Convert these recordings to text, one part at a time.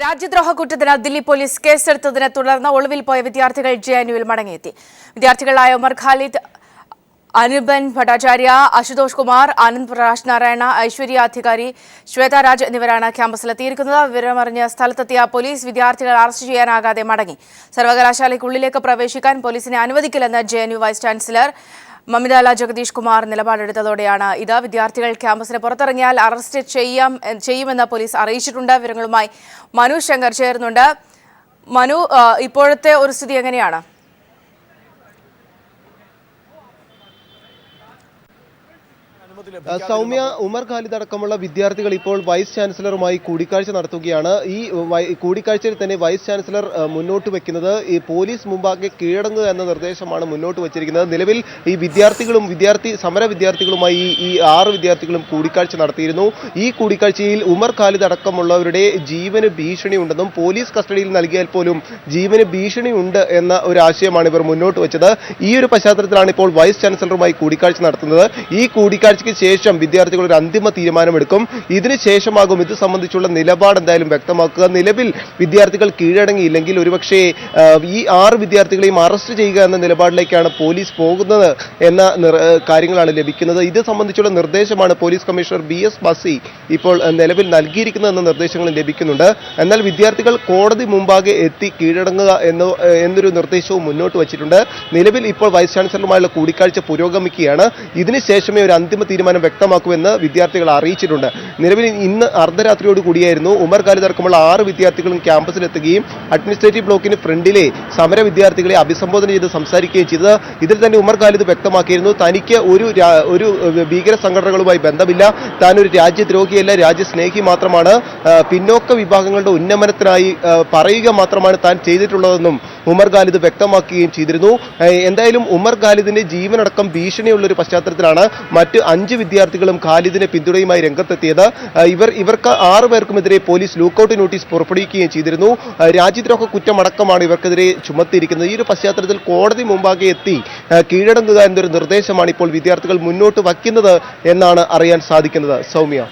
രാജ്യദ്രോഹ കുറ്റത്തിന് ദില്ലി പോലീസ് കേസെടുത്തതിനെ തുടർന്ന് ഒളിവിൽ പോയ വിദ്യാർത്ഥികൾ ജെഎൻയുവിൽ മടങ്ങിയെത്തി. വിദ്യാർത്ഥികളായ ഉമർ ഖാലിദ്, അനുബൻ ഭട്ടാചാര്യ, അശുതോഷ് കുമാർ, ആനന്ദ് പ്രകാശ് നാരായണ, ഐശ്വര്യ അധികാരി, ശ്വേത രാജ് എന്നിവരാണ് ക്യാമ്പസിലെത്തിയിരിക്കുന്നത്. വിവരമറിഞ്ഞ് സ്ഥലത്തെത്തിയ പോലീസ് വിദ്യാർത്ഥികൾ അറസ്റ്റ് ചെയ്യാനാകാതെ മടങ്ങി. സർവകലാശാലയ്ക്കുള്ളിലേക്ക് പ്രവേശിക്കാൻ പോലീസിനെ അനുവദിക്കില്ലെന്ന് ജെഎൻയു വൈസ് ചാൻസലർ മമിതാല ജഗദീഷ് കുമാർ നിലപാടെടുത്തതോടെയാണ് ഇത്. വിദ്യാർത്ഥികൾ ക്യാമ്പസിന് പുറത്തിറങ്ങിയാൽ അറസ്റ്റ് ചെയ്യുമെന്ന് പോലീസ് അറിയിച്ചിട്ടുണ്ട്. വിവരങ്ങളുമായി മനു ശങ്കർ ചേരുന്നുണ്ട്. മനു, ഇപ്പോഴത്തെ ഒരു സ്ഥിതി എങ്ങനെയാണ്? സൗമ്യ, ഉമർ ഖാലിദ് അടക്കമുള്ള വിദ്യാർത്ഥികൾ ഇപ്പോൾ വൈസ് ചാൻസലറുമായി കൂടിക്കാഴ്ച നടത്തുകയാണ്. ഈ കൂടിക്കാഴ്ചയിൽ തന്നെ വൈസ് ചാൻസലർ മുന്നോട്ട് വെക്കുന്നത് ഈ പോലീസ് മുമ്പാകെ കീഴടങ്ങുക എന്ന നിർദ്ദേശമാണ് മുന്നോട്ട് വച്ചിരിക്കുന്നത്. നിലവിൽ ഈ സമര വിദ്യാർത്ഥികളുമായി ഈ 6 വിദ്യാർത്ഥികളും കൂടിക്കാഴ്ച നടത്തിയിരുന്നു. ഈ കൂടിക്കാഴ്ചയിൽ ഉമർ ഖാലിദ് അടക്കമുള്ളവരുടെ ജീവന് ഭീഷണിയുണ്ടെന്നും പോലീസ് കസ്റ്റഡിയിൽ നൽകിയാൽ പോലും ജീവന് ഭീഷണിയുണ്ട് എന്ന ഒരു ആശയമാണ് ഇവർ മുന്നോട്ട് വെച്ചത്. ഈ ഒരു പശ്ചാത്തലത്തിലാണ് ഇപ്പോൾ വൈസ് ചാൻസലറുമായി കൂടിക്കാഴ്ച നടത്തുന്നത്. ഈ കൂടിക്കാഴ്ചയ്ക്ക് ശേഷം വിദ്യാർത്ഥികൾ ഒരു അന്തിമ തീരുമാനമെടുക്കും. ഇതിന് ശേഷമാകും ഇത് സംബന്ധിച്ചുള്ള നിലപാട് എന്തായാലും വ്യക്തമാക്കുക. നിലവിൽ വിദ്യാർത്ഥികൾ കീഴടങ്ങിയില്ലെങ്കിൽ ഒരുപക്ഷേ ഈ 6 വിദ്യാർത്ഥികളെയും അറസ്റ്റ് ചെയ്യുക എന്ന നിലപാടിലേക്കാണ് പോലീസ് പോകുന്നത് എന്ന കാര്യങ്ങളാണ് ലഭിക്കുന്നത്. ഇത് സംബന്ധിച്ചുള്ള നിർദ്ദേശമാണ് പോലീസ് കമ്മീഷണർ BS ബസി ഇപ്പോൾ നിലവിൽ നൽകിയിരിക്കുന്നതെന്ന നിർദ്ദേശങ്ങളും ലഭിക്കുന്നുണ്ട്. എന്നാൽ വിദ്യാർത്ഥികൾ കോടതി മുമ്പാകെ എത്തി കീഴടങ്ങുക എന്നൊരു നിർദ്ദേശവും മുന്നോട്ട് വച്ചിട്ടുണ്ട്. നിലവിൽ ഇപ്പോൾ വൈസ് ചാൻസലറുമായുള്ള കൂടിക്കാഴ്ച പുരോഗമിക്കുകയാണ്. ഇതിനുശേഷമേ ഒരു അന്തിമ തീരുമാനം വ്യക്തമാക്കുമെന്ന് വിദ്യാർത്ഥികൾ അറിയിച്ചിട്ടുണ്ട്. നിലവിൽ ഇന്ന് അർദ്ധരാത്രിയോട് കൂടിയായിരുന്നു ഉമർ ഖാലിദ് അടക്കമുള്ള 6 വിദ്യാർത്ഥികളും ക്യാമ്പസിലെത്തുകയും അഡ്മിനിസ്ട്രേറ്റീവ് ബ്ലോക്കിന് ഫ്രണ്ടിലെ സമര വിദ്യാർത്ഥികളെ അഭിസംബോധന ചെയ്ത് സംസാരിക്കുകയും ചെയ്തത്. ഇതിൽ തന്നെ ഉമർ ഖാലിദ് വ്യക്തമാക്കിയിരുന്നു തനിക്ക് ഒരു ഭീകര സംഘടനകളുമായി ബന്ധമില്ല, താൻ ഒരു രാജ്യദ്രോഹിയല്ല, രാജ്യസ്നേഹി മാത്രമാണ്, പിന്നോക്ക വിഭാഗങ്ങളുടെ ഉന്നമനത്തിനായി പറയുക മാത്രമാണ് താൻ ചെയ്തിട്ടുള്ളതെന്നും ഉമർ ഖാലിദ് വ്യക്തമാക്കുകയും ചെയ്തിരുന്നു. എന്തായാലും ഉമർ ഖാലിദിന്റെ ജീവനടക്കം ഭീഷണിയുള്ള ഒരു പശ്ചാത്തലത്തിലാണ് മറ്റ് 5 വിദ്യാർത്ഥികളും ഖാലിദിനെ പിന്തുണയുമായി രംഗത്തെത്തിയത്. ഇവർക്ക് 6 പേർക്കുമെതിരെ പോലീസ് ലൂക്കൌട്ട് നോട്ടീസ് പുറപ്പെടുവിക്കുകയും ചെയ്തിരുന്നു. രാജ്യദ്രോഹ കുറ്റമടക്കമാണ് ഇവർക്കെതിരെ ചുമത്തിയിരിക്കുന്നത്. ഈ ഒരു പശ്ചാത്തലത്തിൽ കോടതി മുമ്പാകെ എത്തി കീഴടങ്ങുക എന്നൊരു നിർദ്ദേശമാണ് ഇപ്പോൾ വിദ്യാർത്ഥികൾ മുന്നോട്ട് വയ്ക്കുന്നത് എന്നാണ് അറിയാൻ സാധിക്കുന്നത്. സൗമ്യ,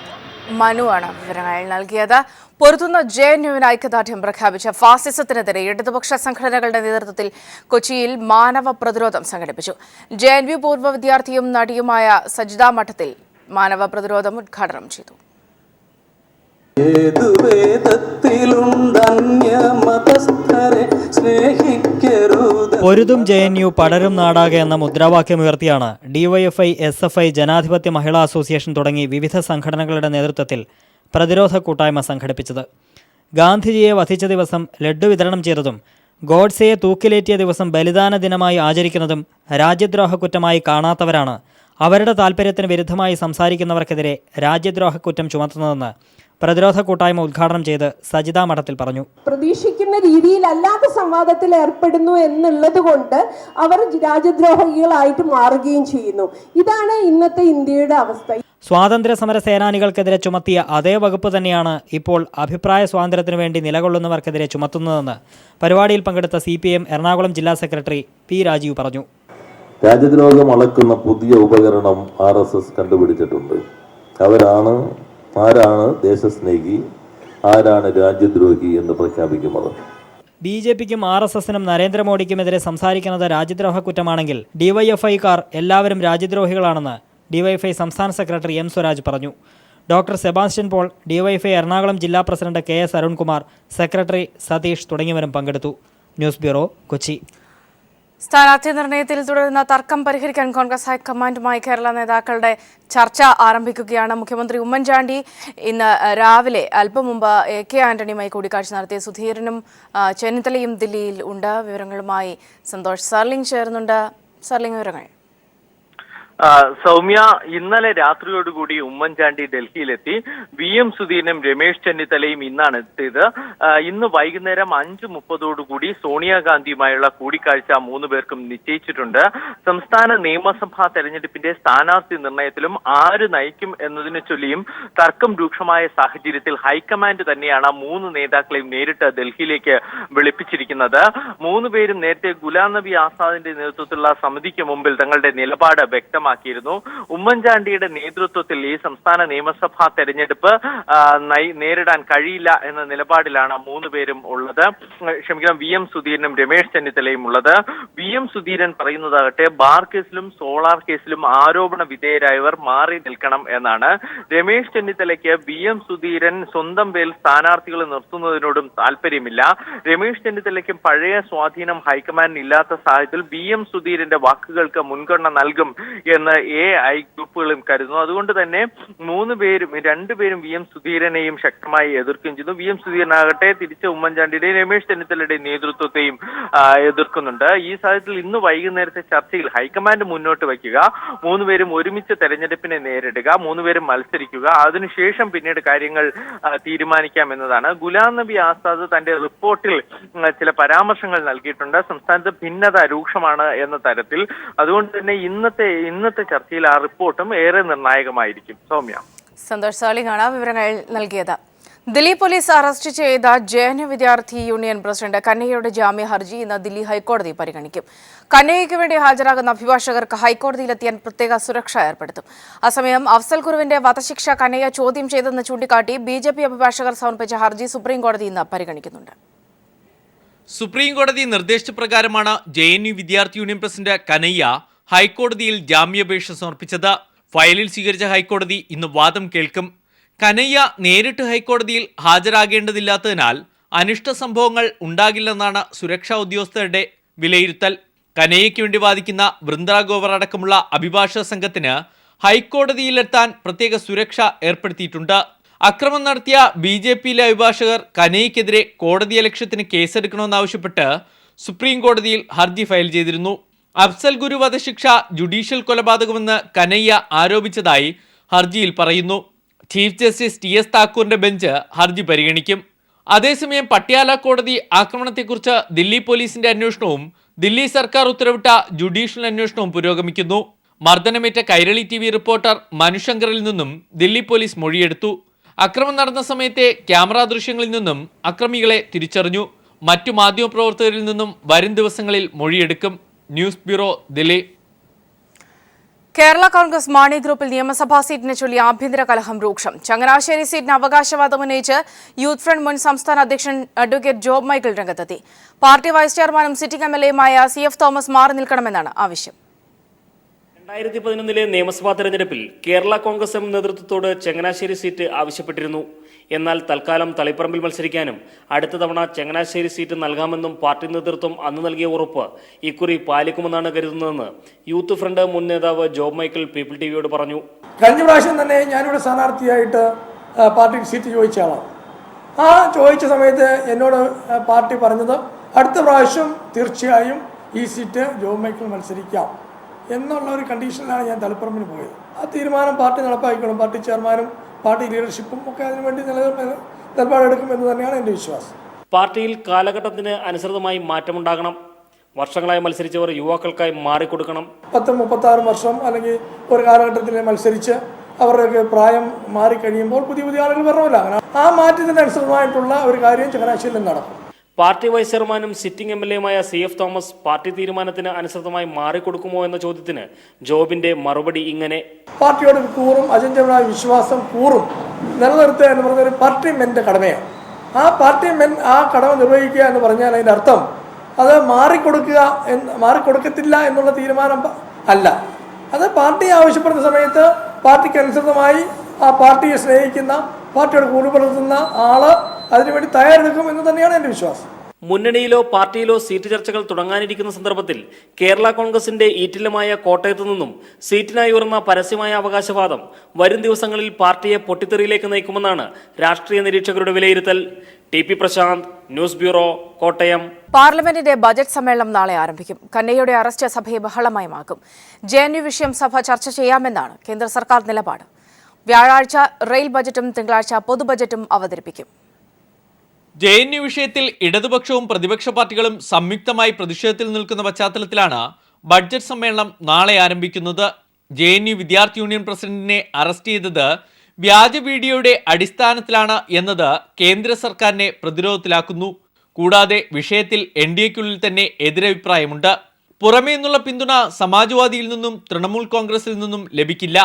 മനുവാണ് വിവരങ്ങൾ നൽകിയത്. പൊരുതുന്ന ജെഎൻയുവിന് ഐക്യദാർഢ്യം പ്രഖ്യാപിച്ച ഫാസിസത്തിനെതിരെ ഇടതുപക്ഷ സംഘടനകളുടെ നേതൃത്വത്തിൽ കൊച്ചിയിൽ മാനവ പ്രതിരോധം സംഘടിപ്പിച്ചു. ജെഎൻയു പൂർവ്വ വിദ്യാർത്ഥിയും നടിയുമായ സജിത മഠത്തിൽ മാനവ പ്രതിരോധം ഉദ്ഘാടനം ചെയ്തു. പൊരുതും ജെഎൻയു പടരും നാടാകെ എന്ന മുദ്രാവാക്യമുയർത്തിയാണ് DYFI, SFI, ജനാധിപത്യ മഹിളാ അസോസിയേഷൻ തുടങ്ങി വിവിധ സംഘടനകളുടെ നേതൃത്വത്തിൽ പ്രതിരോധ കൂട്ടായ്മ സംഘടിപ്പിച്ചത്. ഗാന്ധിജിയെ വധിച്ച ദിവസം ലഡ്ഡു വിതരണം ചെയ്തതും ഗോഡ്സെയെ തൂക്കിലേറ്റിയ ദിവസം ബലിദാന ദിനമായി ആചരിക്കുന്നതും രാജ്യദ്രോഹ കുറ്റമായി കാണാത്തവരാണ് അവരുടെ താൽപ്പര്യത്തിന് വിരുദ്ധമായി സംസാരിക്കുന്നവർക്കെതിരെ രാജ്യദ്രോഹ കുറ്റം ചുമത്തുന്നതെന്ന് പ്രതിരോധ കൂട്ടായ്മ ഉദ്ഘാടനം ചെയ്ത് സജിത മഠത്തിൽ പറഞ്ഞു. പ്രതീക്ഷിക്കുന്ന രീതിയിലല്ലാത്ത സംവാദത്തിൽ ഏർപ്പെടുന്നു എന്നുള്ളത് കൊണ്ട് അവർ രാജ്യദ്രോഹികളായിട്ട് മാറുകയും ചെയ്യുന്നു. ഇതാണ് ഇന്നത്തെ ഇന്ത്യയുടെ അവസ്ഥ. സ്വാതന്ത്ര്യ സമര സേനാനികൾക്കെതിരെ ചുമത്തിയ അതേ വകുപ്പ് തന്നെയാണ് ഇപ്പോൾ അഭിപ്രായ സ്വാതന്ത്ര്യത്തിനു വേണ്ടി നിലകൊള്ളുന്നവർക്കെതിരെ ചുമത്തുന്നതെന്ന് പരിപാടിയിൽ പങ്കെടുത്ത CPM എറണാകുളം ജില്ലാ സെക്രട്ടറി P. രാജീവ് പറഞ്ഞു. രാജ്യദ്രോഹം അളക്കുന്ന പുതിയ ഉപകരണം RSS കണ്ടുപിടിച്ചിട്ടുണ്ട്. ആരാണ് ദേശസ്നേഹി, ആരാണ് രാജ്യദ്രോഹി എന്ന് പ്രഖ്യാപിക്കുന്നത്. BJPക്കും RSSനും നരേന്ദ്രമോദിക്കുമെതിരെ സംസാരിക്കുന്നത് രാജ്യദ്രോഹ കുറ്റമാണെങ്കിൽ DYFIക്കാർ എല്ലാവരും രാജ്യദ്രോഹികളാണെന്ന് DYFI സംസ്ഥാന സെക്രട്ടറി M. സ്വരാജ് പറഞ്ഞു. Doctor Sebastian Paul, DYFI Ernakulam ജില്ലാ president KS Arunkumar, secretary Satheesh തുടങ്ങിയവരും പങ്കെടുത്തു. News bureau, Kochi. സ്ഥാനാർത്ഥി നിർണയത്തിൽ തുടരുന്ന തർക്കം പരിഹരിക്കാൻ കോൺഗ്രസ് ഹൈക്കമാൻഡുമായി കേരള നേതാക്കളുടെ ചർച്ച ആരംഭിക്കുകയാണ്. മുഖ്യമന്ത്രി ഉമ്മൻചാണ്ടി ഇന്ന് രാവിലെ അല്പം മുമ്പ് AK ആന്റണിയുമായി കൂടിക്കാഴ്ച നടത്തിയ സുധീരനും ചെന്നിത്തലയും ദില്ലിയിൽ ഉണ്ട്. വിവരങ്ങളുമായി സന്തോഷ് സർലിംഗ് ചേർന്നുണ്ട്. സർലിംഗ്, വിവരങ്ങൾ. സൗമ്യ, ഇന്നലെ രാത്രിയോടുകൂടി ഉമ്മൻചാണ്ടി ഡൽഹിയിലെത്തി. VM സുധീരനും രമേശ് ചെന്നിത്തലയും ഇന്നാണ് എത്തിയത്. ഇന്ന് വൈകുന്നേരം 5:30 സോണിയാഗാന്ധിയുമായുള്ള കൂടിക്കാഴ്ച 3 പേർക്കും നിശ്ചയിച്ചിട്ടുണ്ട്. സംസ്ഥാന നിയമസഭാ തെരഞ്ഞെടുപ്പിന്റെ സ്ഥാനാർത്ഥി നിർണയത്തിലും ആര് നയിക്കും എന്നതിനെ ചൊല്ലിയും തർക്കം രൂക്ഷമായ സാഹചര്യത്തിൽ ഹൈക്കമാൻഡ് തന്നെയാണ് 3 നേതാക്കളെയും നേരിട്ട് ഡൽഹിയിലേക്ക് വിളിപ്പിച്ചിരിക്കുന്നത്. 3 പേരും നേരത്തെ ഗുലാം നബി ആസാദിന്റെ നേതൃത്വത്തിലുള്ള സമിതിക്ക് മുമ്പിൽ തങ്ങളുടെ നിലപാട് വ്യക്തമാക്കി വ്യക്തമാക്കിയിരുന്നു. ഉമ്മൻചാണ്ടിയുടെ നേതൃത്വത്തിൽ ഈ സംസ്ഥാന നിയമസഭാ തെരഞ്ഞെടുപ്പ് നേരിടാൻ കഴിയില്ല എന്ന നിലപാടിലാണ് മൂന്ന് പേരും ഉള്ളത്. VM സുധീരനും രമേശ് ചെന്നിത്തലയും ഉള്ളത്. VM സുധീരൻ പറയുന്നതാകട്ടെ ബാർ കേസിലും സോളാർ കേസിലും ആരോപണ വിധേയരായവർ മാറി നിൽക്കണം എന്നാണ്. രമേശ് ചെന്നിത്തലയ്ക്ക് VM സുധീരൻ സ്വന്തം പേരിൽ സ്ഥാനാർത്ഥികളെ നിർത്തുന്നതിനോടും താല്പര്യമില്ല. രമേശ് ചെന്നിത്തലയ്ക്കും പഴയ സ്വാധീനം ഹൈക്കമാൻഡിന് ഇല്ലാത്ത സാഹചര്യത്തിൽ VM സുധീരന്റെ വാക്കുകൾക്ക് മുൻഗണന നൽകും എന്ന് AI ഗ്രൂപ്പുകളും കരുതുന്നു. അതുകൊണ്ട് തന്നെ രണ്ടുപേരും VM സുധീരനെയും ശക്തമായി എതിർക്കുകയും ചെയ്തു. VM സുധീരനാകട്ടെ തിരിച്ച് ഉമ്മൻചാണ്ടിയുടെയും രമേശ് ചെന്നിത്തലയുടെയും നേതൃത്വത്തെയും എതിർക്കുന്നുണ്ട്. ഈ സാഹചര്യത്തിൽ ഇന്ന് വൈകുന്നേരത്തെ ചർച്ചയിൽ ഹൈക്കമാൻഡ് മുന്നോട്ട് വയ്ക്കുക, മൂന്നുപേരും ഒരുമിച്ച് തെരഞ്ഞെടുപ്പിനെ നേരിടുക, മൂന്നുപേരും മത്സരിക്കുക, അതിനുശേഷം പിന്നീട് കാര്യങ്ങൾ തീരുമാനിക്കാം എന്നതാണ്. ഗുലാം നബി ആസാദ് തന്റെ റിപ്പോർട്ടിൽ ചില പരാമർശങ്ങൾ നൽകിയിട്ടുണ്ട്. സംസ്ഥാനത്ത് ഭിന്നത രൂക്ഷമാണ് എന്ന തരത്തിൽ. അതുകൊണ്ട് തന്നെ ഇന്നത്തെ ചർച്ചയിൽ ആ റിപ്പോർട്ടും ഏറെ നിർണായകമായിരിക്കും. സൗമ്യ. സന്തോഷ് സാലിങ്ങാണ് വിവരങ്ങൾ നൽകിയത്. ദില്ലി പോലീസ് അറസ്റ്റ് ചെയ്ത JNU വിദ്യാർത്ഥി യൂണിയൻ പ്രസിഡന്റ് കന്നയ്യയുടെ ജാമ്യ ഹർജി ഇന്ന് ദില്ലി ഹൈക്കോടതി പരിഗണിക്കും. കന്നയ്യയ്ക്ക് വേണ്ടി ഹാജരാകുന്ന അഭിഭാഷകർക്ക് ഹൈക്കോടതിയിലെത്തിയാൻ പ്രത്യേക സുരക്ഷ ഏർപ്പെടുത്തും. അസമയം അഫ്സൽ ഗുരുവിന്റെ വധശിക്ഷ കന്നയ്യ ചോദ്യം ചെയ്തെന്ന് ചൂണ്ടിക്കാട്ടി BJP അഭിഭാഷകർ സമർപ്പിച്ച ഹർജി സുപ്രീംകോടതി ഇന്ന് പരിഗണിക്കുന്നുണ്ട്. സുപ്രീംകോടതി നിർദ്ദേശപ്രകാരമാണ് JNU വിദ്യാർത്ഥി യൂണിയൻ പ്രസിഡന്റ് കന്നയ്യ ഹൈക്കോടതിയിൽ ജാമ്യാപേക്ഷ സമർപ്പിച്ചത്. ഫയലിൽ സ്വീകരിച്ച ഹൈക്കോടതി ഇന്ന് വാദം കേൾക്കും. കന്നയ്യ നേരിട്ട് ഹൈക്കോടതിയിൽ ഹാജരാകേണ്ടതില്ലാത്തതിനാൽ അനിഷ്ട സംഭവങ്ങൾ ഉണ്ടാകില്ലെന്നാണ് സുരക്ഷാ ഉദ്യോഗസ്ഥരുടെ വിലയിരുത്തൽ. കന്നയ്യയ്ക്ക് വേണ്ടി വാദിക്കുന്ന വൃന്ദ ഗോവർ അടക്കമുള്ള അഭിഭാഷക സംഘത്തിന് ഹൈക്കോടതിയിലെത്താൻ പ്രത്യേക സുരക്ഷ ഏർപ്പെടുത്തിയിട്ടുണ്ട്. അക്രമം നടത്തിയ BJPയിലെ അഭിഭാഷകർ കന്നയ്യയ്ക്കെതിരെ കോടതിയലക്ഷ്യത്തിന് കേസെടുക്കണമെന്നാവശ്യപ്പെട്ട് സുപ്രീം കോടതിയിൽ ഹർജി ഫയൽ ചെയ്തിരുന്നു. അഫ്സൽ ഗുരു വധശിക്ഷ ജുഡീഷ്യൽ കൊലപാതകമെന്ന് കന്നയ്യ ആരോപിച്ചതായി ഹർജിയിൽ പറയുന്നു. ചീഫ് ജസ്റ്റിസ് TS താക്കൂറിന്റെ ബെഞ്ച് ഹർജി പരിഗണിക്കും. അതേസമയം പട്യാല കോടതി ആക്രമണത്തെക്കുറിച്ച് ദില്ലി പോലീസിന്റെ അന്വേഷണവും ദില്ലി സർക്കാർ ഉത്തരവിട്ട ജുഡീഷ്യൽ അന്വേഷണവും പുരോഗമിക്കുന്നു. മർദ്ദനമേറ്റ കൈരളി TV റിപ്പോർട്ടർ മനുശങ്കറിൽ നിന്നും ദില്ലി പോലീസ് മൊഴിയെടുത്തു. അക്രമം നടന്ന സമയത്തെ ക്യാമറ ദൃശ്യങ്ങളിൽ നിന്നും അക്രമികളെ തിരിച്ചറിഞ്ഞു. മറ്റു മാധ്യമപ്രവർത്തകരിൽ നിന്നും വരും ദിവസങ്ങളിൽ മൊഴിയെടുക്കും. News bureau, Delhi. കേരള കോൺഗ്രസ് മാണി ഗ്രൂപ്പിൽ നിയമസഭാ സീറ്റിനെ ചൊല്ലി ആഭ്യന്തര കലഹം രൂക്ഷം. ചങ്ങനാശ്ശേരി സീറ്റിന് അവകാശവാദം ഉന്നയിച്ച് യൂത്ത് ഫ്രണ്ട് മുൻ സംസ്ഥാന അധ്യക്ഷൻ അഡ്വക്കേറ്റ് ജോബ് മൈക്കിൾ രംഗത്തെത്തി. പാർട്ടി വൈസ് ചെയർമാനും സിറ്റിംഗ് MLAയുമായ CF തോമസ് മാറി നിൽക്കണമെന്നാണ് ആവശ്യം. 2011 നിയമസഭാ തെരഞ്ഞെടുപ്പിൽ കേരള കോൺഗ്രസ് എം നേതൃത്വത്തോട് ചങ്ങനാശ്ശേരി സീറ്റ് ആവശ്യപ്പെട്ടിരുന്നു. എന്നാൽ തൽക്കാലം തളിപ്പറമ്പിൽ മത്സരിക്കാനും അടുത്ത തവണ ചങ്ങനാശ്ശേരി സീറ്റ് നൽകാമെന്നും പാർട്ടി നേതൃത്വം അന്ന് നൽകിയ ഉറപ്പ് ഇക്കുറി പാലിക്കുമെന്നാണ് കരുതുന്നതെന്ന് യൂത്ത് ഫ്രണ്ട് മുൻ നേതാവ് ജോബ് മൈക്കിൾ പീപ്പിൾ TVയോട് പറഞ്ഞു. കഴിഞ്ഞ പ്രാവശ്യം തന്നെ ഞാനിവിടെ സ്ഥാനാർത്ഥിയായിട്ട് പാർട്ടിക്ക് സീറ്റ് ചോദിച്ച ആളാണ്. ആ ചോദിച്ച സമയത്ത് എന്നോട് പാർട്ടി പറഞ്ഞത് അടുത്ത പ്രാവശ്യം തീർച്ചയായും ഈ സീറ്റ് ജോബ് മൈക്കിൾ മത്സരിക്കാം എന്നുള്ള ഒരു കണ്ടീഷനിലാണ് ഞാൻ തളിപ്പറമ്പിന് പോയത്. ആ തീരുമാനം പാർട്ടി നടപ്പാക്കിക്കണം. പാർട്ടി ചെയർമാനും പാർട്ടി ലീഡർഷിപ്പും ഒക്കെ അതിനുവേണ്ടി നിലപാടെടുക്കുമെന്ന് തന്നെയാണ് എൻ്റെ വിശ്വാസം. പാർട്ടിയിൽ കാലഘട്ടത്തിന് അനുസൃതമായി മാറ്റമുണ്ടാകണം. വർഷങ്ങളായി മത്സരിച്ചവർ യുവാക്കൾക്കായി മാറിക്കൊടുക്കണം. 36 വർഷം അല്ലെങ്കിൽ ഒരു കാലഘട്ടത്തിൽ മത്സരിച്ച് അവരുടെയൊക്കെ പ്രായം മാറിക്കഴിയുമ്പോൾ പുതിയ ആളുകൾ വരണമല്ല. അങ്ങനെ ആ മാറ്റത്തിന് അനുസൃതമായിട്ടുള്ള ഒരു കാര്യം ചങ്ങനാശ്ശേരിയിൽ നടക്കും. പാർട്ടി വൈസ് ചെയർമാനും സിറ്റിംഗ് MLAയുമായ CF തോമസ് പാർട്ടി തീരുമാനത്തിന് അനുസൃതമായി മാറിക്കൊടുക്കുമോ എന്ന ചോദ്യത്തിന് ജോബിന്റെ മറുപടി ഇങ്ങനെ: പാർട്ടിയോട് കൂറും അചഞ്ചലമായ വിശ്വാസം നിലനിർത്തുക എന്ന് പറഞ്ഞൊരു പാർട്ടി മെൻ്റെ കടമയാണ്. ആ പാർട്ടി മെൻ ആ കടമ നിർവഹിക്കുക എന്ന് പറഞ്ഞാൽ അതിൻ്റെ അർത്ഥം അത് മാറിക്കൊടുക്കത്തില്ല എന്നുള്ള തീരുമാനം അല്ല. അത് പാർട്ടി ആവശ്യപ്പെടുന്ന സമയത്ത് പാർട്ടിക്ക് അനുസൃതമായി ആ പാർട്ടിയെ സ്നേഹിക്കുന്ന പാർട്ടിയോട് കൂറുപുലർത്തുന്ന ആള് അതിനുവേണ്ടി തയ്യാറെടുക്കും എന്ന് തന്നെയാണ് എൻ്റെ വിശ്വാസം. മുന്നണിയിലോ പാർട്ടിയിലോ സീറ്റ് ചർച്ചകൾ തുടങ്ങാനിരിക്കുന്ന സന്ദർഭത്തിൽ കേരള കോൺഗ്രസിന്റെ ഈറ്റില്ലമായ കോട്ടയത്തു നിന്നും സീറ്റിനായി ഉയർന്ന പരസ്യമായ അവകാശവാദം വരും ദിവസങ്ങളിൽ പാർട്ടിയെ പൊട്ടിത്തെറിയിലേക്ക് നയിക്കുമെന്നാണ് രാഷ്ട്രീയ നിരീക്ഷകരുടെ വിലയിരുത്തൽ. TP Prashanth, news bureau, Kottayam. പാർലമെന്റിന്റെ ബജറ്റ് സമ്മേളനം നാളെ ആരംഭിക്കും. കന്നയ്യയുടെ അറസ്റ്റ് സഭയെ ബഹളമയമാക്കും. JNU വിഷയം സഭ ചർച്ച ചെയ്യാമെന്നാണ് കേന്ദ്ര സർക്കാർ നിലപാട്. വ്യാഴാഴ്ച റെയിൽ ബജറ്റും തിങ്കളാഴ്ച പൊതുബജറ്റും അവതരിപ്പിക്കും. JNU വിഷയത്തിൽ ഇടതുപക്ഷവും പ്രതിപക്ഷ പാർട്ടികളും സംയുക്തമായി പ്രതിഷേധത്തിൽ നിൽക്കുന്ന പശ്ചാത്തലത്തിലാണ് ബഡ്ജറ്റ് സമ്മേളനം നാളെ ആരംഭിക്കുന്നത്. JNU വിദ്യാർത്ഥി യൂണിയൻ പ്രസിഡന്റിനെ അറസ്റ്റ് ചെയ്തത് വ്യാജ വീഡിയോയുടെ അടിസ്ഥാനത്തിലാണ് എന്നത് കേന്ദ്ര സർക്കാരിനെ പ്രതിരോധത്തിലാക്കുന്നു. കൂടാതെ വിഷയത്തിൽ NDAയ്ക്കുള്ളിൽ തന്നെ എതിരഭിപ്രായമുണ്ട്. പുറമേ നിന്നുള്ള പിന്തുണ സമാജ്വാദിയിൽ നിന്നും തൃണമൂൽ കോൺഗ്രസിൽ നിന്നും ലഭിക്കില്ല.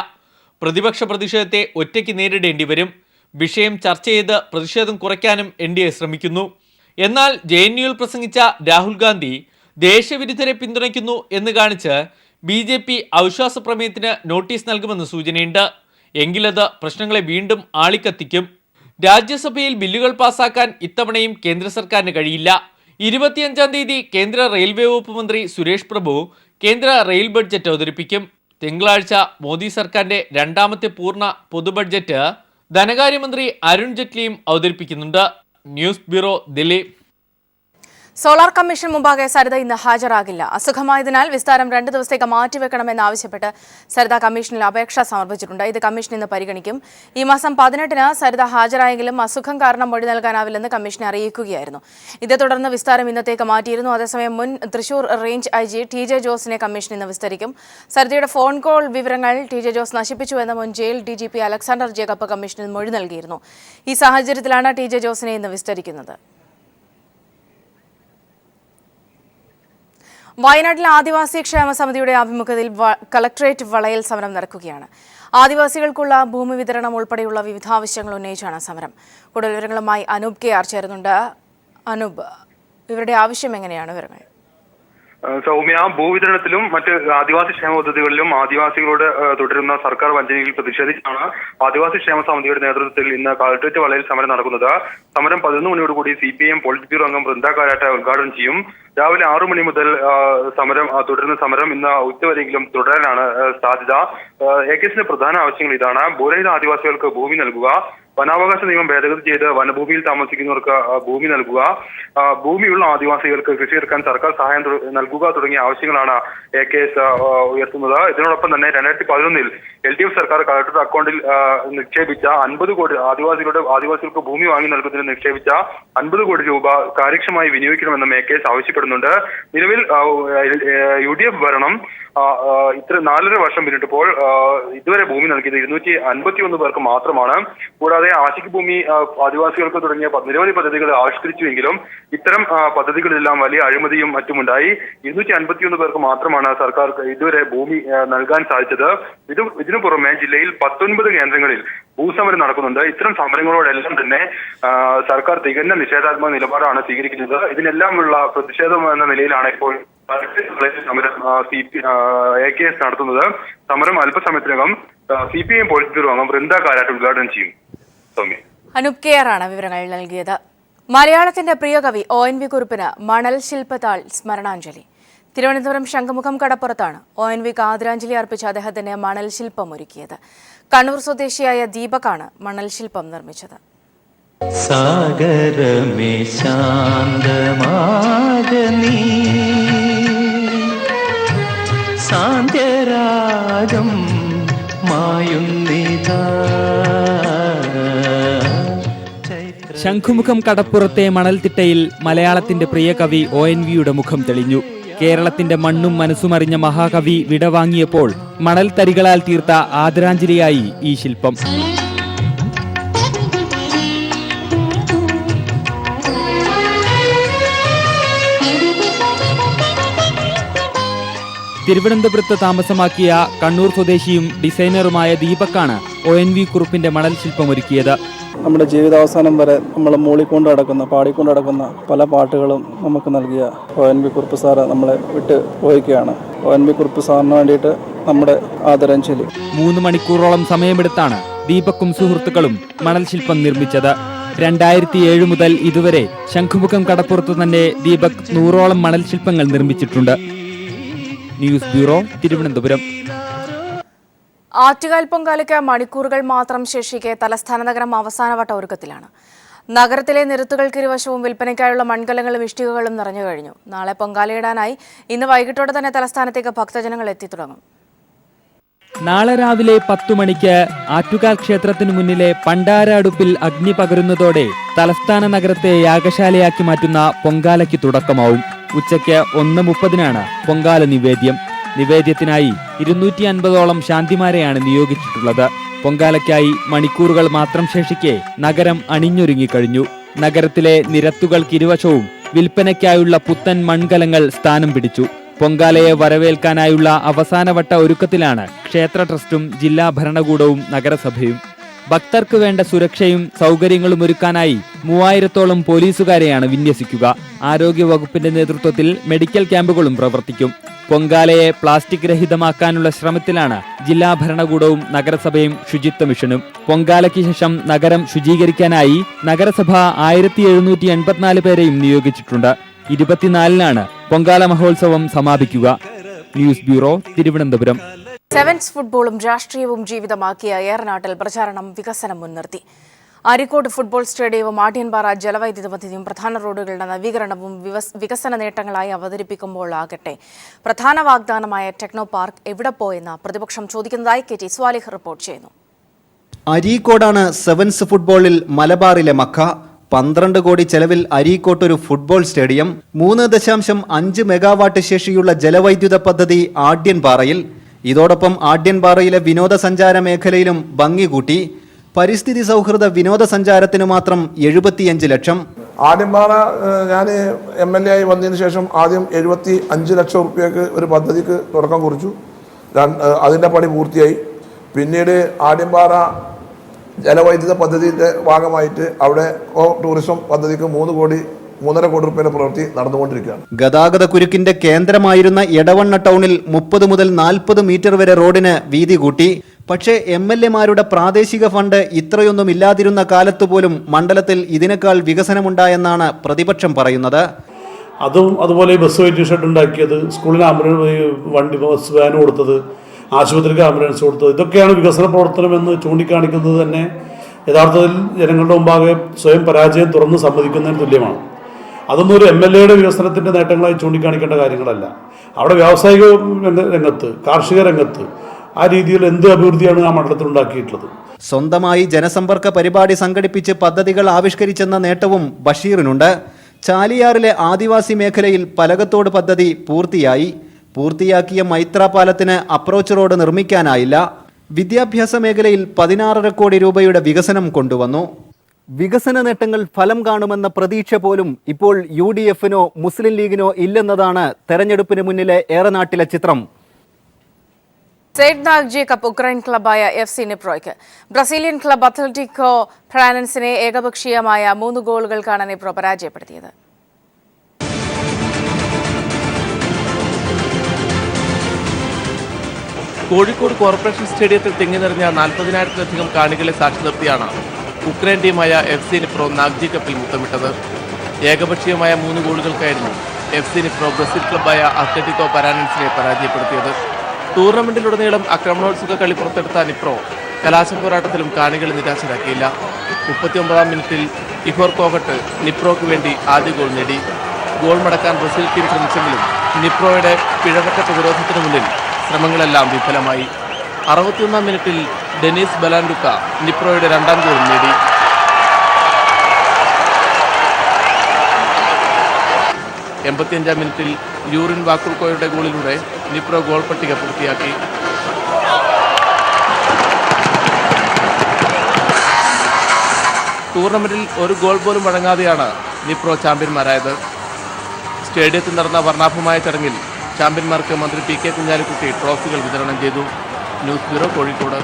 പ്രതിപക്ഷ പ്രതിഷേധത്തെ ഒറ്റയ്ക്ക് നേരിടേണ്ടി വരും. വിഷയം ചർച്ച ചെയ്ത് പ്രതിഷേധം കുറയ്ക്കാനും NDA ശ്രമിക്കുന്നു. എന്നാൽ JNUവിൽ പ്രസംഗിച്ച രാഹുൽ ഗാന്ധി ദേശവിരുദ്ധരെ പിന്തുണയ്ക്കുന്നു എന്ന് കാണിച്ച് BJP അവിശ്വാസ പ്രമേയത്തിന് നോട്ടീസ് നൽകുമെന്ന് സൂചനയുണ്ട്. എങ്കിലത് പ്രശ്നങ്ങളെ വീണ്ടും ആളിക്കത്തിക്കും. രാജ്യസഭയിൽ ബില്ലുകൾ പാസാക്കാൻ ഇത്തവണയും കേന്ദ്ര സർക്കാരിന് കഴിയില്ല. 25-ാം തീയതി കേന്ദ്ര റെയിൽവേ വകുപ്പ് മന്ത്രി സുരേഷ് പ്രഭു കേന്ദ്ര റെയിൽ ബഡ്ജറ്റ് അവതരിപ്പിക്കും. തിങ്കളാഴ്ച മോദി സർക്കാരിന്റെ രണ്ടാമത്തെ പൂർണ്ണ പൊതു ബഡ്ജറ്റ് ധനകാര്യമന്ത്രി അരുൺ ജെയ്റ്റ്ലിയും അവതരിപ്പിക്കുന്നുണ്ട്. News bureau, Delhi. Solar commission മുമ്പാകെ സരിത ഇന്ന് ഹാജരാകില്ല. അസുഖമായതിനാൽ വിസ്താരം 2 ദിവസത്തേക്ക് മാറ്റിവെക്കണമെന്നാവശ്യപ്പെട്ട് സരിത കമ്മീഷനിൽ അപേക്ഷ സമർപ്പിച്ചിട്ടുണ്ട്. ഇത് കമ്മീഷൻ ഇന്ന് പരിഗണിക്കും. ഈ മാസം 18-ന് സരിത ഹാജരായെങ്കിലും അസുഖം കാരണം മൊഴി നൽകാനാവില്ലെന്ന് കമ്മീഷനെ അറിയിക്കുകയായിരുന്നു. ഇതേ തുടർന്ന് വിസ്താരം ഇന്നത്തേക്ക് മാറ്റിയിരുന്നു. അതേസമയം മുൻ തൃശൂർ റേഞ്ച് IG TJ ജോസിനെ കമ്മീഷൻ ഇന്ന് വിസ്തരിക്കും. സരിതയുടെ ഫോൺ കോൾ വിവരങ്ങൾ TJ ജോസ് നശിപ്പിച്ചുവെന്ന് മുൻ ജയിൽ DGP അലക്സാണ്ടർ ജേക്കബ് കമ്മീഷനിൽ മൊഴി നൽകിയിരുന്നു. ഈ സാഹചര്യത്തിലാണ് TJ ജോസിനെ ഇന്ന് വിസ്തരിക്കുന്നത്. വയനാട്ടിലെ ആദിവാസി ക്ഷേമ സമിതിയുടെ ആഭിമുഖ്യത്തിൽ കളക്ടറേറ്റ് വളയൽ സമരം നടക്കുകയാണ്. ആദിവാസികൾക്കുള്ള ഭൂമി വിതരണം ഉൾപ്പെടെയുള്ള വിവിധ ആവശ്യങ്ങൾ ഉന്നയിച്ചാണ് സമരം. കൂടുതൽ വിവരങ്ങളുമായി അനൂപ് KR ചേരുന്നുണ്ട്. അനൂപ്, ഇവരുടെ ആവശ്യം എങ്ങനെയാണ് വിവരങ്ങൾ? സൗമ്യ, ഭൂവിതരണത്തിലും മറ്റ് ആദിവാസി ക്ഷേമ പദ്ധതികളിലും ആദിവാസികളോട് തുടരുന്ന സർക്കാർ വഞ്ചനയിൽ പ്രതിഷേധിച്ചാണ് ആദിവാസി ക്ഷേമ സമിതിയുടെ നേതൃത്വത്തിൽ ഇന്ന് കളക്ടറേറ്റ് വളയിൽ സമരം നടക്കുന്നത്. സമരം 11 മണിയോടുകൂടി CPIM പോളിറ്റ് ബ്യൂറോ അംഗം ബൃന്ദ കാരാട്ട് ഉദ്ഘാടനം ചെയ്യും. രാവിലെ 6 മണി മുതൽ തുടരുന്ന സമരം ഇന്ന് ഉച്ചവരെയെങ്കിലും തുടരാനാണ് സാധ്യത. AKSന്റെ പ്രധാന ആവശ്യങ്ങൾ ഇതാണ്: ഭൂരഹിത ആദിവാസികൾക്ക് ഭൂമി നൽകുക, വനാവകാശ നിയമം ഭേദഗതി ചെയ്ത് വനഭൂമിയിൽ താമസിക്കുന്നവർക്ക് ഭൂമി നൽകുക, ഭൂമിയുള്ള ആദിവാസികൾക്ക് കൃഷിയിറക്കാൻ സർക്കാർ സഹായം നൽകുക തുടങ്ങിയ ആവശ്യങ്ങളാണ് AKS ഉയർത്തുന്നത്. ഇതിനോടൊപ്പം തന്നെ 2011-ൽ LDF സർക്കാർ കളക്ടറുടെ അക്കൗണ്ടിൽ നിക്ഷേപിച്ച 50 കോടി ആദിവാസികൾക്ക് ഭൂമി വാങ്ങി നൽകുന്നതിന് നിക്ഷേപിച്ച 50 കോടി രൂപ കാര്യക്ഷമമായി വിനിയോഗിക്കണമെന്നും AKS ആവശ്യപ്പെടുന്നുണ്ട്. നിലവിൽ UDF ഭരണം ഇത്ര 4.5 വർഷം പിന്നിട്ടപ്പോൾ ഇതുവരെ ഭൂമി നൽകിയത് 251 പേർക്ക് മാത്രമാണ്. കൂടാതെ ആശിക്ക് ഭൂമി ആദിവാസികൾക്ക് തുടങ്ങിയ നിരവധി പദ്ധതികൾ ആവിഷ്കരിച്ചുവെങ്കിലും ഇത്തരം പദ്ധതികളിലെല്ലാം വലിയ അഴിമതിയും മറ്റുമുണ്ടായി. 251 പേർക്ക് മാത്രമാണ് സർക്കാർ ഇതുവരെ ഭൂമി നൽകാൻ സാധിച്ചത്. ഇതിനു പുറമെ ജില്ലയിൽ 19 കേന്ദ്രങ്ങളിൽ ഭൂസമരം നടക്കുന്നുണ്ട്. ഇത്തരം സമരങ്ങളോടെല്ലാം തന്നെ സർക്കാർ തികഞ്ഞ നിഷേധാത്മക നിലപാടാണ് സ്വീകരിക്കുന്നത്. ഇതിനെല്ലാമുള്ള പ്രതിഷേധം എന്ന നിലയിലാണ് ഇപ്പോൾ സമരം AKS നടത്തുന്നത്. സമരം അല്പസമയത്തിനകം CPIM പോളിറ്റ് ബ്യൂറോ അംഗം ബൃന്ദ കാരാട്ട് ഉദ്ഘാടനം ചെയ്യും. അനൂപ് KR ആണ് വിവരങ്ങൾ നൽകിയത്. മലയാളത്തിന്റെ പ്രിയ കവി ONV കുറുപ്പിന് മണൽ ശില്പത്താൾ സ്മരണാഞ്ജലി. തിരുവനന്തപുരം ശംഖുമുഖം കടപ്പുറത്താണ് ONVക്ക് ആദരാഞ്ജലി അർപ്പിച്ച് അദ്ദേഹത്തിന്റെ മണൽ ശില്പം ഒരുക്കിയത്. കണ്ണൂർ സ്വദേശിയായ ദീപകാണ് മണൽ ശില്പം നിർമ്മിച്ചത്. സാഗരമേ ശാന്തമാകനീ സാന്ത്യരാഗം മായുന്നിതാ. ശംഖുമുഖം കടപ്പുറത്തെ മണൽത്തിട്ടയിൽ മലയാളത്തിന്റെ പ്രിയ കവി ONVയുടെ മുഖം തെളിഞ്ഞു. കേരളത്തിന്റെ മണ്ണും മനസ്സുമറിഞ്ഞ മഹാകവി വിടവാങ്ങിയപ്പോൾ മണൽ തരികളാൽ തീർത്ത ആദരാഞ്ജലിയായി ഈ ശില്പം. തിരുവനന്തപുരത്ത് താമസമാക്കിയ കണ്ണൂർ സ്വദേശിയും ഡിസൈനറുമായ ദീപക്കാണ് ONV കുറുപ്പിന്റെ മണൽ ശില്പമൊരുക്കിയത്. നമ്മുടെ ജീവിതാവസാനം വരെ നമ്മൾ മൂളിക്കൊണ്ട് നടക്കുന്ന പാടിക്കൊണ്ട് നടക്കുന്ന പല പാട്ടുകളും നമുക്ക് നൽകിയ ONV കുറുപ്പ് സാറ് നമ്മളെ വിട്ട് പോയിക്കുകയാണ്. ONV കുറുപ്പ് സാറിന് വേണ്ടിയിട്ട് നമ്മുടെ ആദരാഞ്ജലി. 3 മണിക്കൂറോളം സമയമെടുത്താണ് ദീപക്കും സുഹൃത്തുക്കളും മണൽ ശില്പം നിർമ്മിച്ചത്. 2007 മുതൽ ഇതുവരെ ശംഖുമുഖം കടപ്പുറത്ത് തന്നെ ദീപക് 100ഓളം മണൽ ശില്പങ്ങൾ നിർമ്മിച്ചിട്ടുണ്ട്. News bureau, Thiruvananthapuram. ആറ്റുകാൽ പൊങ്കാലയ്ക്ക് മണിക്കൂറുകൾ മാത്രം ശേഷിക്കെ തലസ്ഥാന നഗരം അവസാനവട്ട ഒരുക്കത്തിലാണ്. നഗരത്തിലെ നിരത്തുകൾക്കിരുവശവും വിൽപ്പനയ്ക്കായുള്ള മൺകലങ്ങളും ഇഷ്ടികകളും നിറഞ്ഞു കഴിഞ്ഞു. നാളെ പൊങ്കാലയിടാനായി ഇന്ന് വൈകിട്ടോടെ തന്നെ തലസ്ഥാനത്തേക്ക് ഭക്തജനങ്ങൾ എത്തിത്തുടങ്ങും. നാളെ രാവിലെ 10 മണിക്ക് ആറ്റുകാൽ ക്ഷേത്രത്തിനു മുന്നിലെ പണ്ടാര അടുപ്പിൽ അഗ്നി പകരുന്നതോടെ തലസ്ഥാന നഗരത്തെ യാഗശാലയാക്കി മാറ്റുന്ന പൊങ്കാലയ്ക്ക് തുടക്കമാവും. ഉച്ചയ്ക്ക് 1:30-നാണ് പൊങ്കാല നിവേദ്യം. നിവേദ്യത്തിനായി 250ഓളം ശാന്തിമാരെയാണ് നിയോഗിച്ചിട്ടുള്ളത്. പൊങ്കാലയ്ക്കായി മണിക്കൂറുകൾ മാത്രം ശേഷിക്കെ നഗരം അണിഞ്ഞൊരുങ്ങിക്കഴിഞ്ഞു. നഗരത്തിലെ നിരത്തുകൾക്കിരുവശവും വിൽപ്പനയ്ക്കായുള്ള പുത്തൻ മൺകലങ്ങൾ സ്ഥാനം പിടിച്ചു. പൊങ്കാലയെ വരവേൽക്കാനായുള്ള അവസാനവട്ട ഒരുക്കത്തിലാണ് ക്ഷേത്ര ട്രസ്റ്റും ജില്ലാ ഭരണകൂടവും നഗരസഭയും. ഭക്തർക്ക് വേണ്ട സുരക്ഷയും സൗകര്യങ്ങളും ഒരുക്കാനായി 3000-ഓളം പോലീസുകാരെയാണ് വിന്യസിക്കുക. ആരോഗ്യ വകുപ്പിന്റെ നേതൃത്വത്തിൽ മെഡിക്കൽ ക്യാമ്പുകളും പ്രവർത്തിക്കും. പൊങ്കാലയെ പ്ലാസ്റ്റിക് രഹിതമാക്കാനുള്ള ശ്രമത്തിലാണ് ജില്ലാ ഭരണകൂടവും നഗരസഭയും ശുചിത്വ മിഷനും. പൊങ്കാലയ്ക്ക് ശേഷം നഗരം ശുചീകരിക്കാനായി നഗരസഭ 1784 പേരെയും നിയോഗിച്ചിട്ടുണ്ട്. 24-നാണ് പൊങ്കാല മഹോത്സവം സമാപിക്കുക. News bureau, Thiruvananthapuram. സെവൻസ് ഫുട്ബോളും രാഷ്ട്രീയവും ജീവിതമാക്കിയ ഏറനാട്ടിൽ പ്രചാരണം വികസനം മുൻനിർത്തി. അരീക്കോട് ഫുട്ബോൾ സ്റ്റേഡിയവും ആഢ്യൻപാറ ജലവൈദ്യുത പദ്ധതിയും പ്രധാന റോഡുകളുടെ നവീകരണവും വികസന നേട്ടങ്ങളായി അവതരിപ്പിക്കുമ്പോൾ ആകട്ടെ പ്രധാന വാഗ്ദാനമായ ടെക്നോ പാർക്ക് എവിടെ പോയെന്ന് പ്രതിപക്ഷം ചോദിക്കുന്നതായി KT സ്വാലിഹ് റിപ്പോർട്ട് ചെയ്യുന്നു. അരീക്കോടാണ് സെവൻസ് ഫുട്ബോളിൽ മലബാറിലെ മക്ക. 12 കോടി ചെലവിൽ അരീക്കോട്ട് ഒരു ഫുട്ബോൾ സ്റ്റേഡിയം, 3.5 മെഗാവാട്ട് ശേഷിയുള്ള ജലവൈദ്യുത പദ്ധതി ആഢ്യൻപാറയിൽ. ഇതോടൊപ്പം ആഢ്യൻപാറയിലെ വിനോദസഞ്ചാര മേഖലയിലും ഭംഗി കൂട്ടി. പരിസ്ഥിതി സൗഹൃദ വിനോദസഞ്ചാരത്തിന് മാത്രം 75 ലക്ഷം. ആഢ്യൻപാറ ഞാൻ MLA ആയി വന്നതിന് ശേഷം ആദ്യം 75 ലക്ഷം റുപ്യക്ക് ഒരു പദ്ധതിക്ക് തുടക്കം കുറിച്ചു. അതിൻ്റെ പണി പൂർത്തിയായി. പിന്നീട് ആഢ്യൻപാറ ജലവൈദ്യുത പദ്ധതിയുടെ ഭാഗമായിട്ട് അവിടെ ടൂറിസം പദ്ധതിക്ക് 3.5 കോടി രൂപയുടെ പ്രവൃത്തി നടന്നുകൊണ്ടിരിക്കുകയാണ്. ഗതാഗത കുരുക്കിന്റെ കേന്ദ്രമായിരുന്ന എടവണ്ണ ടൗണിൽ 30 മുതൽ 40 മീറ്റർ വരെ റോഡിന് വീതി കൂട്ടി. പക്ഷേ MLA-മാരുടെ പ്രാദേശിക ഫണ്ട് ഇത്രയൊന്നും ഇല്ലാതിരുന്ന കാലത്ത് പോലും മണ്ഡലത്തിൽ ഇതിനേക്കാൾ വികസനമുണ്ടായെന്നാണ് പ്രതിപക്ഷം പറയുന്നത്. അതുപോലെ ബസ് വെയിറ്റിംഗ് ഷെഡ് ഉണ്ടാക്കിയത്, സ്കൂളിന് ആംബുലൻസ് ബസ് വാൻ കൊടുത്തത്, ആശുപത്രിക്ക് ആംബുലൻസ് കൊടുത്തത്, ഇതൊക്കെയാണ് വികസന പ്രവർത്തനമെന്ന് ചൂണ്ടിക്കാണിക്കുന്നത് തന്നെ യഥാർത്ഥത്തിൽ ജനങ്ങളുടെ മുമ്പാകെ സ്വയം പരാജയം തുറന്ന് സമ്മതിക്കുന്നതിന് തുല്യമാണ്. അതൊന്നും ഒരു MLA-യുടെ വികസനത്തിൻ്റെ നേട്ടങ്ങളായി ചൂണ്ടിക്കാണിക്കേണ്ട കാര്യങ്ങളല്ല. അവിടെ വ്യാവസായിക രംഗത്ത്, കാർഷിക രംഗത്ത് ആ രീതിയിൽ എന്ത് അഭിവൃദ്ധിയാണ് ആ മണ്ഡലത്തിൽ ഉണ്ടാക്കിയിട്ടുള്ളത്. സ്വന്തമായി ജനസമ്പർക്ക പരിപാടി സംഘടിപ്പിച്ച് പദ്ധതികൾ ആവിഷ്കരിച്ചെന്ന നേട്ടവും ബഷീറിനുണ്ട്. ചാലിയാറിലെ ആദിവാസി മേഖലയിൽ പലകത്തോട് പദ്ധതി പൂർത്തിയാക്കിയ മൈത്ര പാലത്തിന് അപ്രോച്ച് റോഡ് നിർമ്മിക്കാനായില്ല. വിദ്യാഭ്യാസ മേഖലയിൽ 16.5 കോടി രൂപയുടെ വികസനം കൊണ്ടുവന്നു. വികസന നേട്ടങ്ങൾ ഫലം കാണുമെന്ന പ്രതീക്ഷ പോലും ഇപ്പോൾ UDF-നോ മുസ്ലിം ലീഗിനോ ഇല്ലെന്നതാണ് തെരഞ്ഞെടുപ്പിന് മുന്നിലെ ഏറനാട്ടിലെ ചിത്രം. സെയ്ദ് നാഗ്ജി കപ്പ് ഉക്രൈൻ ക്ലബായ FC നിപ്രോയ്ക്ക്. ബ്രസീലിയൻ ക്ലബ് അത്ലറ്റിക്കോ ഫ്രാൻസിനെ ഏകപക്ഷീയമായ 3 ഗോളുകൾക്കാണ് നിപ്രോ പരാജയപ്പെടുത്തിയത്. കോഴിക്കോട് കോർപ്പറേഷൻ സ്റ്റേഡിയത്തിൽ തിങ്ങി നിറഞ്ഞ 40,000-ലധികം കാണികളെ സാക്ഷി നിർത്തിയാണ് ഉക്രൈൻ ടീമായ FC നിപ്രോ നാഗ്ജി കപ്പിൽ മുത്തമിട്ടത്. ഏകപക്ഷീയമായ 3 ഗോളുകൾക്കായിരുന്നു FC നിപ്രോ ബ്രസീൽ ക്ലബായ അത്ലറ്റിക്കോ പരാനൻസിനെ പരാജയപ്പെടുത്തിയത്. ടൂർണമെന്റിലുടനീളം ആക്രമണോത്സുക കളി പുറത്തെടുത്ത നിപ്രോ കലാശപ്പോരാട്ടത്തിലും കാണികളെ നിരാശരാക്കിയില്ല. 39-ാം മിനിറ്റിൽ ഇഹോർ കോഗട്ട് നിപ്രോയ്ക്ക് വേണ്ടി ആദ്യ ഗോൾ നേടി. ഗോൾ മടക്കാൻ ബ്രസീൽ ടീം ശ്രമിച്ചെങ്കിലും നിപ്രോയുടെ പിഴവറ്റ പ്രതിരോധത്തിനു മുന്നിൽ ശ്രമങ്ങളെല്ലാം വിഫലമായി. 61-ാം മിനിറ്റിൽ ഡെനീസ് ബലാൻഡുക്ക നിപ്രോയുടെ 2ാം ഗോൾ നേടി. 85-ാം മിനിറ്റിൽ യൂറിൻ വാക്കുൾക്കോയുടെ ഗോളിലൂടെ നിപ്രോ ഗോൾ പട്ടിക പൂർത്തിയാക്കി. ടൂർണമെന്റിൽ ഒരു ഗോൾ പോലും വഴങ്ങാതെയാണ് നിപ്രോ ചാമ്പ്യന്മാരായത്. സ്റ്റേഡിയത്തിൽ നടന്ന വർണ്ണാഭമായ ചടങ്ങിൽ ചാമ്പ്യന്മാർക്ക് മന്ത്രി PK കുഞ്ഞാലിക്കുട്ടി ട്രോഫികൾ വിതരണം ചെയ്തു. News bureau, Kozhikode.